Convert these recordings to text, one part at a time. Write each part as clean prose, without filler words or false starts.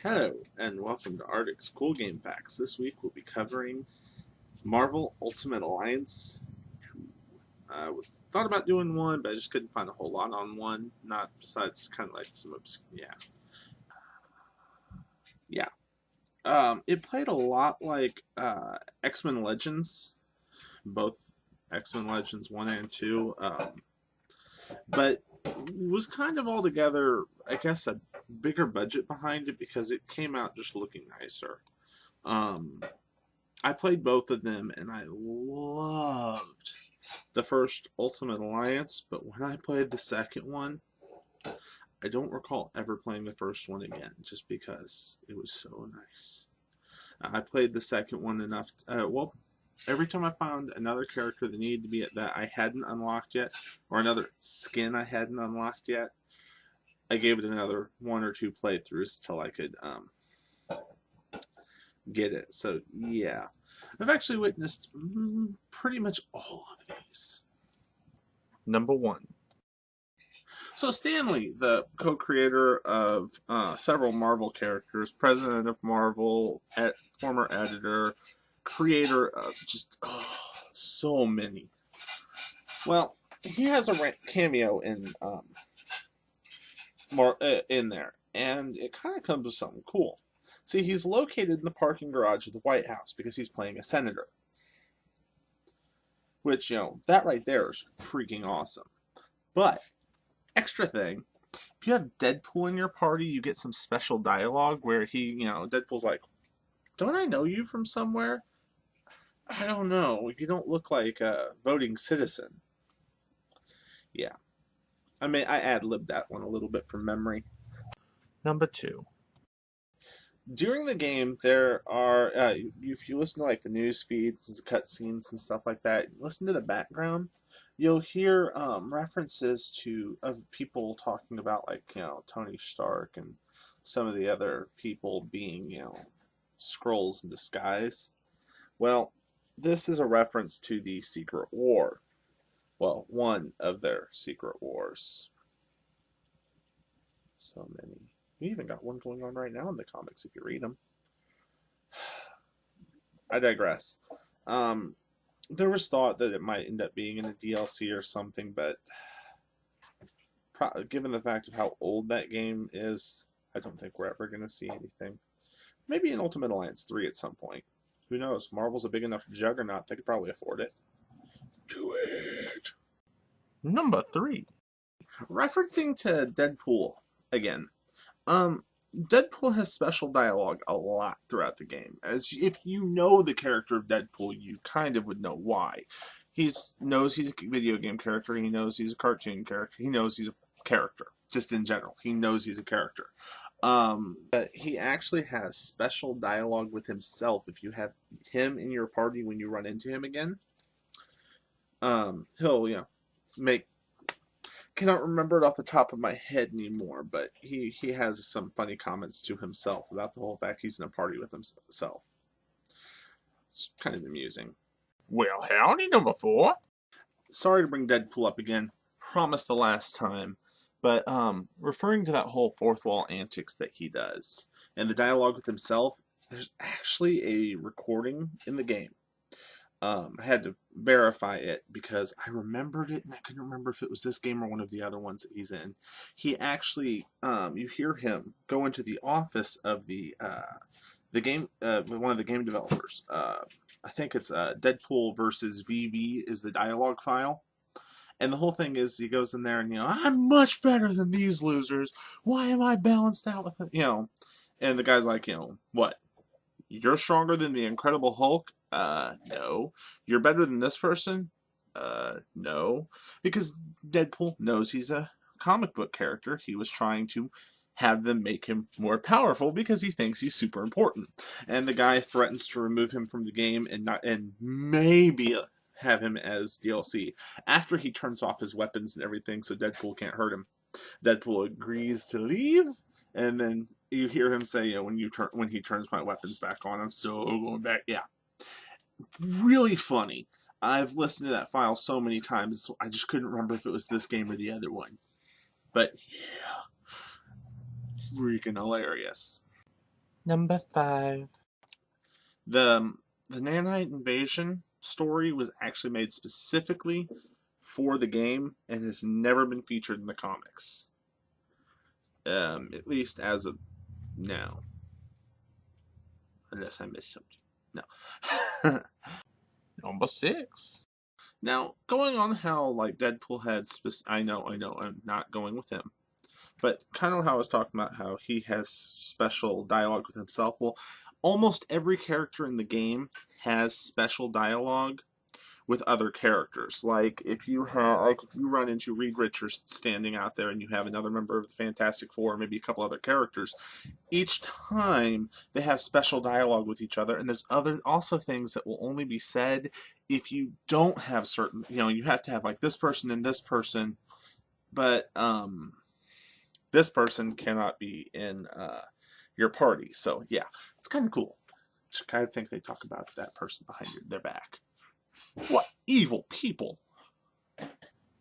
Hello, and welcome to Artic's Cool Game Facts. This week we'll be covering Marvel Ultimate Alliance 2. I was thought about doing one, but I just couldn't find a whole lot on one. Not besides kind of like some It played a lot like X-Men Legends, both X-Men Legends 1 and 2, but was kind of altogether, I guess, a bigger budget behind it because it came out just looking nicer. I played both of them and I loved the first Ultimate Alliance, but when I played the second one, I don't recall ever playing the first one again just because it was so nice. I played the second one enough. Every time I found another character that needed to be that I hadn't unlocked yet, or another skin I hadn't unlocked yet, I gave it another 1 or 2 playthroughs till I could get it. So yeah, I've actually witnessed pretty much all of these. Number 1. So Stan Lee, the co-creator of several Marvel characters, president of Marvel, former editor, creator of just so many. Well, he has a cameo in in there, and it kind of comes with something cool. See, he's located in the parking garage of the White House because he's playing a senator. Which, that right there is freaking awesome. But, extra thing, if you have Deadpool in your party, you get some special dialogue where Deadpool's like, "Don't I know you from somewhere? I don't know. You don't look like a voting citizen." Yeah. I ad-libbed that one a little bit from memory. Number 2. During the game, there are, if you listen to like the news feeds, cutscenes and stuff like that, listen to the background, you'll hear references of people talking about like, Tony Stark and some of the other people being, Skrulls in disguise. Well, this is a reference to the Secret War. Well, one of their Secret Wars. So many. We even got one going on right now in the comics if you read them. I digress. There was thought that it might end up being in a DLC or something, but given the fact of how old that game is, I don't think we're ever going to see anything. Maybe in Ultimate Alliance 3 at some point. Who knows? Marvel's a big enough juggernaut, they could probably afford it. Do it! Number 3. Referencing to Deadpool again. Deadpool has special dialogue a lot throughout the game. As if you know the character of Deadpool, you kind of would know why. He knows he's a video game character. He knows he's a cartoon character. He knows he's a character. Just in general, he knows he's a character. But he actually has special dialogue with himself. If you have him in your party when you run into him again, he'll cannot remember it off the top of my head anymore, but he has some funny comments to himself about the whole fact he's in a party with himself. It's kind of amusing. Well, howdy, number 4. Sorry to bring Deadpool up again. Promised the last time. But referring to that whole fourth wall antics that he does and the dialogue with himself, there's actually a recording in the game. I had to verify it because I remembered it and I couldn't remember if it was this game or one of the other ones that he's in. He actually, you hear him go into the office of the game, one of the game developers. I think it's Deadpool versus VV is the dialogue file. And the whole thing is he goes in there and, "I'm much better than these losers. Why am I balanced out with it?" And the guy's like, "What? You're stronger than the Incredible Hulk? No. You're better than this person? No." Because Deadpool knows he's a comic book character. He was trying to have them make him more powerful because he thinks he's super important. And the guy threatens to remove him from the game and maybe have him as DLC after he turns off his weapons and everything so Deadpool can't hurt him. Deadpool agrees to leave, and then you hear him say, when he turns my weapons back on, I'm so going back. Yeah. Really funny. I've listened to that file so many times, so I just couldn't remember if it was this game or the other one. But yeah. Freaking hilarious. Number 5. The Nanite Invasion story was actually made specifically for the game and has never been featured in the comics. At least as of now. Unless I missed something. No. Number 6. Now, going on how like Deadpool had I know, I'm not going with him. But kind of how I was talking about how he has special dialogue with himself. Well, almost every character in the game has special dialogue with other characters. Like if you run into Reed Richards standing out there and you have another member of the Fantastic Four, maybe a couple other characters, each time they have special dialogue with each other, and there's also things that will only be said if you don't have certain, you have to have like this person and this person, but this person cannot be in your party. So yeah, it's kind of cool. I think they talk about that person behind their back. What evil people!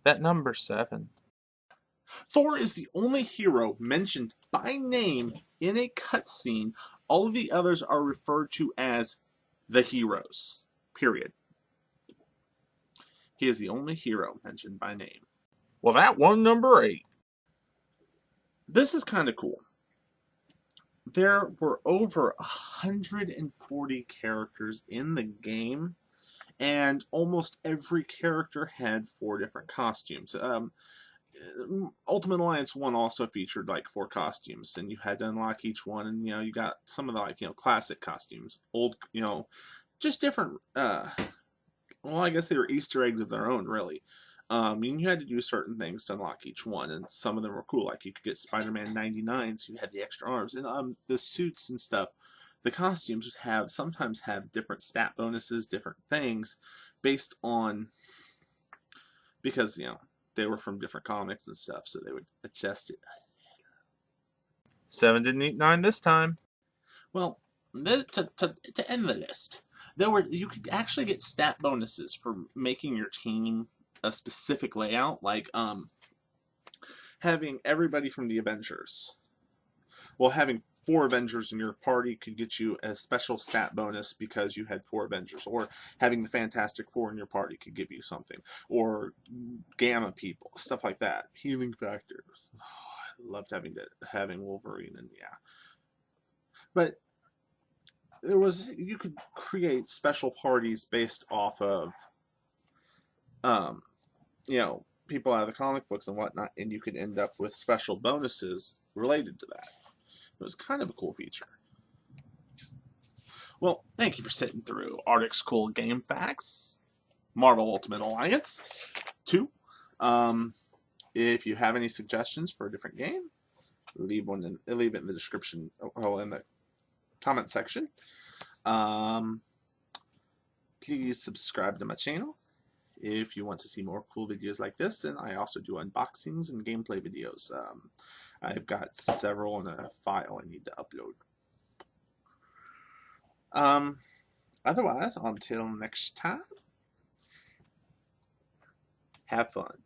That number 7. Thor is the only hero mentioned by name in a cutscene. All of the others are referred to as the heroes. Period. He is the only hero mentioned by name. Well, that one, number 8. This is kind of cool. There were over 140 characters in the game, and almost every character had 4 different costumes. Ultimate Alliance 1 also featured like 4 costumes, and you had to unlock each one, and you got some of the classic costumes, old, just different, well, I guess they were Easter eggs of their own, really. And you had to do certain things to unlock each one, and some of them were cool. Like you could get Spider-Man 99, so you had the extra arms, and the suits and stuff. The costumes would sometimes have different stat bonuses, different things, based on, because they were from different comics and stuff, so they would adjust it. 7 didn't eat 9 this time. Well, to end the list, you could actually get stat bonuses for making your team a specific layout, like having everybody from the Avengers. Well, having 4 Avengers in your party could get you a special stat bonus because you had 4 Avengers, or having the Fantastic Four in your party could give you something, or Gamma people, stuff like that. Healing factors. Oh, I loved having Wolverine, and yeah. But you could create special parties based off of people out of the comic books and whatnot, and you could end up with special bonuses related to that. It was kind of a cool feature. Well, thank you for sitting through Artic's Cool Game Facts, Marvel Ultimate Alliance 2. If you have any suggestions for a different game, leave it in the description, in the comment section. Please subscribe to my channel if you want to see more cool videos like this, and I also do unboxings and gameplay videos. I've got several in a file I need to upload. Otherwise, until next time, have fun.